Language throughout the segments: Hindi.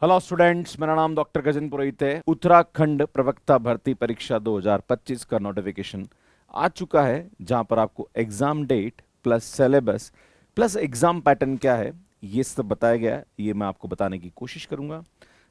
हेलो स्टूडेंट्स, मेरा नाम डॉक्टर गजेंद्र पुरोहित है। उत्तराखंड प्रवक्ता भर्ती परीक्षा 2025 का नोटिफिकेशन आ चुका है, जहां पर आपको exam date plus syllabus plus exam pattern क्या है ये सब बताया गया है। ये मैं आपको बताने की कोशिश करूंगा।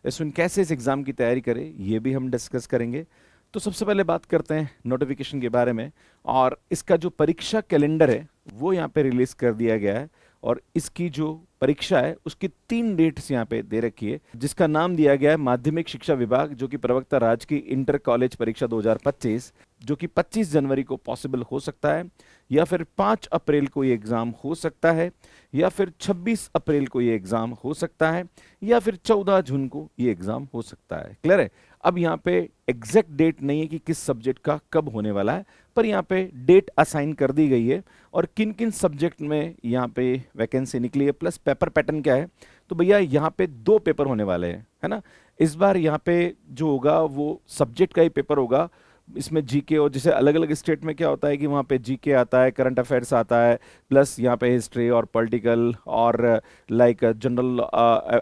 इसमें कैसे इस एग्जाम की तैयारी करें ये भी हम डिस्कस करेंगे। तो सबसे पहले बात करते हैं नोटिफिकेशन के बारे में। और इसका जो परीक्षा कैलेंडर है वो यहाँ पे रिलीज कर दिया गया है। और इसकी जो परीक्षा है उसकी 3 डेट्स यहाँ पे दे रखी है, जिसका नाम दिया गया है माध्यमिक शिक्षा विभाग, जो कि प्रवक्ता राज्य की इंटर कॉलेज परीक्षा 2025, जो कि 25 जनवरी को पॉसिबल हो सकता है, या फिर 5 अप्रैल को ये एग्जाम हो सकता है, या फिर 26 अप्रैल को ये एग्जाम हो सकता है, या फिर 14 जून को ये एग्जाम हो सकता है। क्लियर है? अब यहाँ पे एग्जैक्ट डेट नहीं है कि किस सब्जेक्ट का कब होने वाला है, पर यहाँ पे डेट असाइन कर दी गई है और किन किन सब्जेक्ट में यहाँ पे वैकेंसी निकली है, प्लस पेपर पैटर्न क्या है। तो भैया यहाँ पे 2 पेपर होने वाले हैं, है ना। इस बार यहाँ पे जो होगा वो सब्जेक्ट का ही पेपर होगा। इसमें जीके, और जैसे अलग अलग स्टेट में क्या होता है कि वहाँ पे जीके आता है, करंट अफेयर्स आता है, प्लस यहाँ पे हिस्ट्री और पॉलिटिकल और लाइक जनरल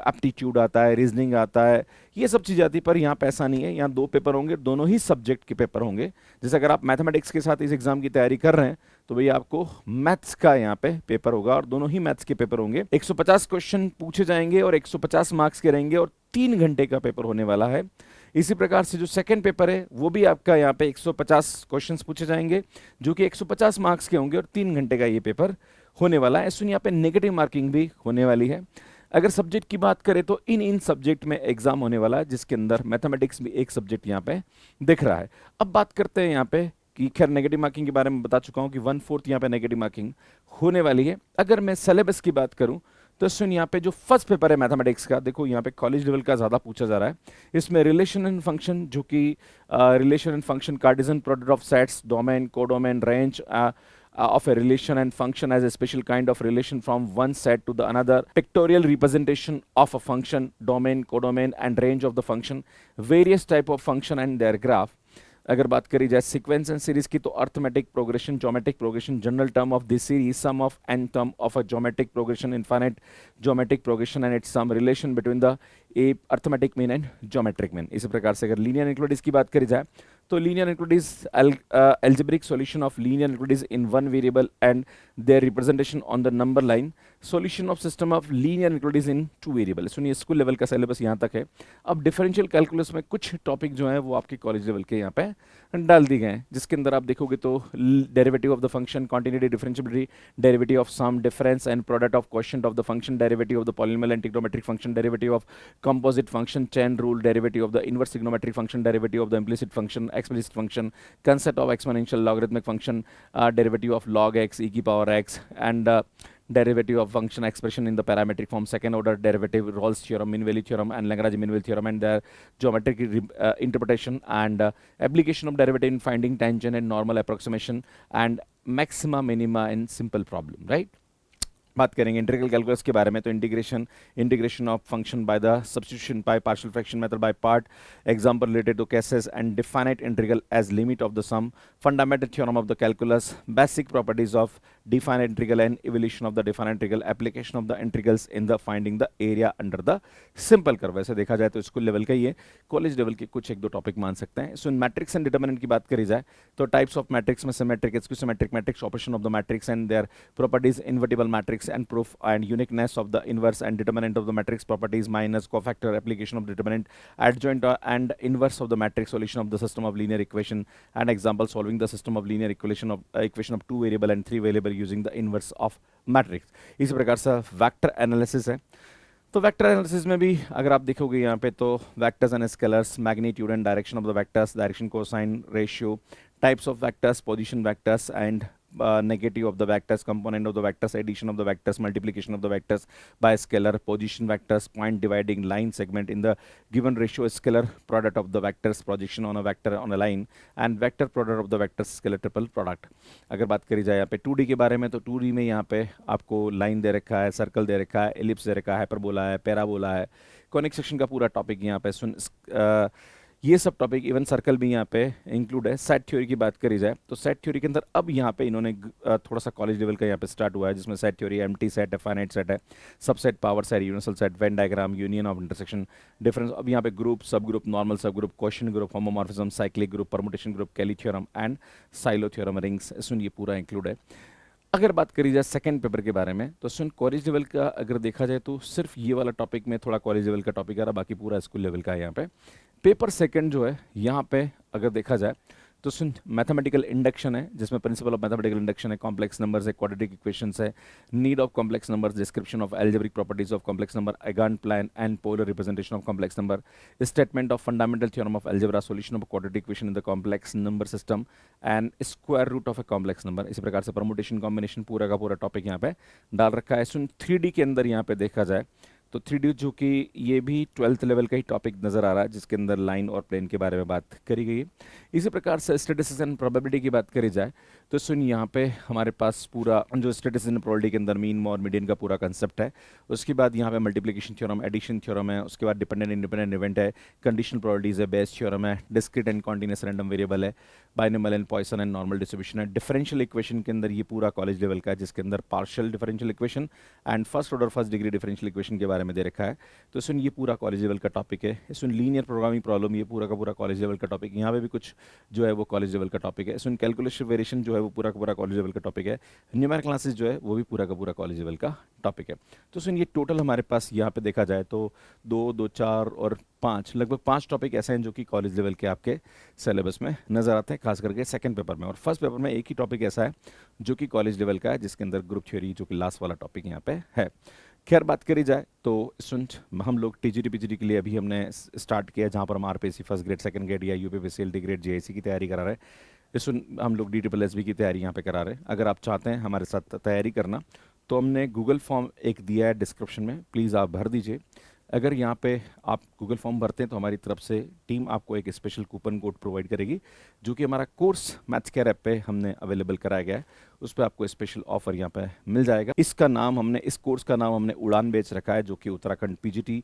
एप्टीट्यूड आता है, रीजनिंग आता है, ये सब चीज़ आती है। पर यहाँ पे ऐसा नहीं है, यहाँ 2 पेपर होंगे, दोनों ही सब्जेक्ट के पेपर होंगे। जैसे अगर आप मैथमेटिक्स के साथ इस एग्जाम की तैयारी कर रहे हैं तो भैया आपको मैथ्स का यहाँ पे पेपर होगा, और दोनों ही मैथ्स के पेपर होंगे। 150 क्वेश्चन पूछे जाएंगे और 150 मार्क्स के रहेंगे, और 3 घंटे का पेपर होने वाला है। इसी प्रकार से जो सेकंड पेपर है वो भी आपका यहाँ पे 150 क्वेश्चंस पूछे जाएंगे, जो कि 150 मार्क्स के होंगे, और 3 घंटे का ये पेपर होने वाला है। सुनिए, यहाँ पे नेगेटिव मार्किंग भी होने वाली है। अगर सब्जेक्ट की बात करें तो इन सब्जेक्ट में एग्जाम होने वाला है, जिसके अंदर मैथमेटिक्स भी एक सब्जेक्ट यहाँ पे दिख रहा है। अब बात करते हैं यहाँ पे कि खैर नेगेटिव मार्किंग के बारे में बता चुका हूँ कि 1/4 यहाँ पे नेगेटिव मार्किंग होने वाली है। अगर मैं सिलेबस की बात करूँ तो सुन, यहाँ पे जो फर्स्ट पेपर है मैथमेटिक्स का, देखो यहाँ पे कॉलेज लेवल का ज़्यादा पूछा जा रहा है। इसमें रिलेशन एंड फंक्शन, जो कि relation and function, Cartesian product of sets, domain, codomain, range of a relation and function as a special kind of relation from one set to the another, pictorial representation of a function, domain, codomain and range of the function, various type of function and their graph. अगर बात करी जाए सीक्वेंस एंड सीरीज की, तो arithmetic progression, geometric progression, general term of this series, sum of n term of a geometric progression, infinite geometric progression and its sum, relation between the a arithmetic mean and geometric mean. इसी प्रकार से अगर लीनियर इनक्लूडिस की बात करी जाए तो linear इनक्लूडिस algebraic solution of linear inequalities in one variable and their representation on the number line, solution of system of linear inequalities in 2 variable। सुनिए, स्कूल लेवल का सिलेबस यहाँ तक है। अब डिफरेंशियल कैलकुलस में कुछ टॉपिक जो हैं वो आपके कॉलेज लेवल के यहाँ पे डाल दिए गए हैं, जिसके अंदर आप देखोगे तो derivative of the function, quantitative differentiability, derivative of sum, difference and product of quotient of the function, derivative of the polynomial and trigonometric function, derivative of composite function, chain rule, derivative of the inverse trigonometric function, derivative of the implicit function, explicit function, concept of exponential logarithmic function, derivative of log x e की power x, and derivative of function expression in the parametric form, second order derivative, Rolle's theorem, mean value theorem and Lagrange mean value theorem and their geometric interpretation, and application of derivative in finding tangent and normal approximation, and maxima minima in simple problem, right? बात करेंगे इंटीग्रल कैलकुलस के बारे में, तो integration of function by the substitution by partial fraction method by part, example related to cases and definite integral as limit of the sum, fundamental theorem of the calculus, basic properties of definite integral and evolution of the definite integral, application of the integrals in the finding the area under the simple curve. वैसे देखा जाए तो स्कूल लेवल का ही है, कॉलेज लेवल के कुछ 1-2 टॉपिक मान सकते हैं। सो मैट्रिक्स एंड डिटर्मिनेंट की बात करी जाए तो टाइप्स ऑफ मैट्रिक्स में symmetric, skew symmetric matrix, operation of the matrix and their properties, invertible matrix and proof and uniqueness of the inverse and determinant of the matrix properties, minus cofactor, application of determinant, adjoint and inverse of the matrix, solution of the system of linear equation and example solving the system of linear equation of 2 variable and 3 variable using the inverse of matrix। इसी प्रकार से वेक्टर एनालिसिस है। तो वेक्टर एनालिसिस में भी अगर आप देखोगे यहाँ पे तो vectors and scalars, magnitude and direction of the vectors, direction cosine ratio, types of vectors, position vectors and negative of the vectors, component of the vectors, addition of the vectors, multiplication of the vectors by scalar, position vectors, point dividing line segment in the given ratio, scalar product of the vectors, projection on a vector on a line and vector product of the vectors, scalar triple product। अगर बात करी जाए यहाँ पे 2D के बारे में तो 2D में यहाँ पे आपको लाइन दे रखा है, सर्कल दे रखा है, एलिप्स दे रखा है, हाइपरबोला है, पैराबोला है, कॉनिक सेक्शन का पूरा टॉपिक यहाँ पे ये सब टॉपिक, इवन सर्कल भी यहाँ पे इंक्लूड है। सेट थ्योरी की बात करी जाए तो सेट थ्योरी के अंदर अब यहाँ पे इन्होंने थोड़ा सा कॉलेज लेवल का यहाँ पे स्टार्ट हुआ है, जिसमें सेट थ्योरी एम्प्टी सेट है, फाइनाइट सेट है, subset, power set, universal set, Venn diagram, union of intersection, difference. अब यहाँ पे group, subgroup, normal subgroup, question group, homomorphism, cyclic group, permutation group, Cayley theorem and Sylow theorem rings, इसमें ये पूरा इंक्लूड है। अगर बात करी जाए सेकंड पेपर के बारे में तो सुन कॉलेज लेवल का अगर देखा जाए तो सिर्फ ये वाला टॉपिक में थोड़ा कॉलेज लेवल का टॉपिक आ रहा, बाकी पूरा स्कूल लेवल का है यहाँ पे। पेपर सेकंड जो है यहाँ पे अगर देखा जाए तो सुन मैथमेटिकल इंडक्शन है, जिसमें प्रिंसिपल ऑफ मैथमेटिकल इंडक्शन है, कॉम्प्लेक्स नंबर्स है, क्वाड्रेटिक इक्वेशंस है, need of complex numbers, description of algebraic properties of complex number, Argand plane and polar representation of complex number, statement of fundamental theorem of algebra, solution of quadratic equation in the complex number system and square root of a complex number. इसी प्रकार से परमुटेशन कॉम्बिनेशन पूरा का पूरा टॉपिक यहाँ पे डाल रखा है। सुन 3D के अंदर यहाँ पे देखा जाए तो 3D जो कि ये भी 12th लेवल का ही टॉपिक नज़र आ रहा है, जिसके अंदर लाइन और प्लेन के बारे में बात करी गई है। इसी प्रकार से स्टैटिस्टिक्स एंड प्रोबेबिलिटी की बात करी जाए तो सुन यहाँ पे हमारे पास पूरा जो स्टैटिस्टिक्स एंड प्रोबेबिलिटी के अंदर मीन और मीडियन का पूरा कंसेप्ट है। उसके बाद यहाँ पे मल्टीप्लिकेशन थ्योरम, एडिशन थ्योरम है, उसके बाद डिपेंडेंट इंडिपेंडेंट इवेंट है, कंडीशनल प्रोबेबिलिटीज है, बेस थ्योरम है, discrete and continuous random variable है, binomial and Poisson and normal distribution है, डिफरेंशियल इक्वेशन के अंदर ये पूरा कॉलेज लेवल का है, जिसके अंदर partial differential equation and first order first degree differential equation के बारे में दे रखा है। तो सुन ये पूरा कॉलेज लेवल का टॉपिक है। सुन लीनियर प्रोग्रामिंग प्रॉब्लम, ये पूरा का पूरा कॉलेज लेवल का टॉपिक, यहाँ पे भी कुछ जो है वो कॉलेज लेवल का टॉपिक है। सुन कैलकुलेशन वेरिएशन जो है वो पूरा का पूरा कॉलेज लेवल का टॉपिक है। न्यूमेरिकल क्लासेस जो है वो भी पूरा का पूरा कॉलेज लेवल का टॉपिक है। तो सुन ये टोटल हमारे पास यहाँ पे देखा जाए तो 2, 2, 4 और 5, लगभग 5 टॉपिक ऐसे हैं जो कि कॉलेज लेवल के आपके सिलेबस में नजर आते हैं, खास करके सेकंड पेपर में। और फर्स्ट पेपर में एक ही टॉपिक ऐसा है जो कि कॉलेज लेवल का है, जिसके अंदर ग्रुप थ्योरी जो कि लास्ट वाला टॉपिक यहाँ पे है। खैर बात करी जाए तो सुन हम लोग टीजीटी पीजीटी के लिए अभी हमने स्टार्ट किया, जहाँ पर हम RPSC first grade, second grade या यूपीपीएससी एलटी ग्रेड जेएसी की तैयारी करा रहे हैं। सुन हम लोग DSSB की तैयारी यहाँ पे करा रहे हैं। अगर आप चाहते हैं हमारे साथ तैयारी करना तो हमने गूगल फॉर्म एक दिया है डिस्क्रिप्शन में, प्लीज़ आप भर दीजिए। अगर यहाँ पे आप गूगल फॉर्म भरते हैं तो हमारी तरफ से टीम आपको एक स्पेशल कूपन कोड प्रोवाइड करेगी, जो कि हमारा कोर्स मैथ्स केयर ऐप पे हमने अवेलेबल कराया गया है। उस पर आपको स्पेशल ऑफर यहाँ पे मिल जाएगा। इस कोर्स का नाम हमने उड़ान बेच रखा है, जो कि उत्तराखंड पीजीटी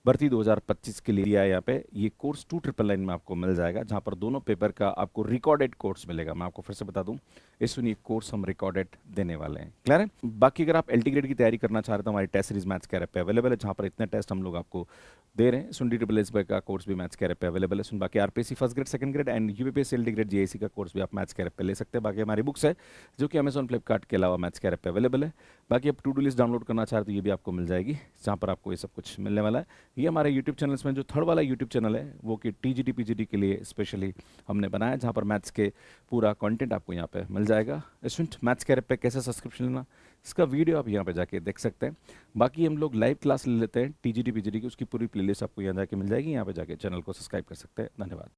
भर्ती 2025 के लिए दिया है। यहाँ पे ये कोर्स 2999 में आपको मिल जाएगा, जहाँ पर दोनों पेपर का आपको रिकॉर्डेड कोर्स मिलेगा। मैं आपको फिर से बता दूं, इस ये कोर्स हम रिकॉर्डेड देने वाले हैं। क्लियर है? बाकी अगर आप एलटी ग्रेड की तैयारी करना चाह रहे हो तो हमारी test series Maths Care app पे अवेलेबल है, जहाँ पर इतने टेस्ट हम लोग आपको दे रहे हैं। सुन DSSB का कोर्स भी मैथ्स केयर ऐप पे अवेलेबल है। सुन बाकी RPSC first grade, second grade and UPPSC LT grade JAC का कोर्स भी आप मैथ्स केयर ऐप पे ले सकते हैं। बाकी हमारी बुक्स है जो कि अमेजॉन फ्लिपकार्ट के अलावा मैथ्स केयर ऐप पे अवेलेबल है। बाकी आप टू डू लिस्ट डाउनलोड करना चाहते तो ये भी आपको मिल जाएगी, जहाँ पर आपको ये सब कुछ मिलने वाला है। ये हमारे यूट्यूब चैनल में जो थर्ड वाला यूट्यूब चैनल है वो कि टीजीटी पीजीटी के लिए स्पेशली हमने बनाया, जहाँ पर मैथ्स के पूरा कंटेंट आपको यहाँ पे मिल जाएगा। स्टूडेंट मैथ्स केयर पे कैसे सब्सक्रिप्शन लेना, इसका वीडियो आप यहाँ पे जाके देख सकते हैं। बाकी हम लोग लाइव क्लास ले लेते हैं टीजीटी पीजीटी की, उसकी पूरी प्लेलिस्ट आपको यहाँ जाके मिल जाएगी। यहाँ पे जाके चैनल को सब्सक्राइब कर सकते हैं। धन्यवाद।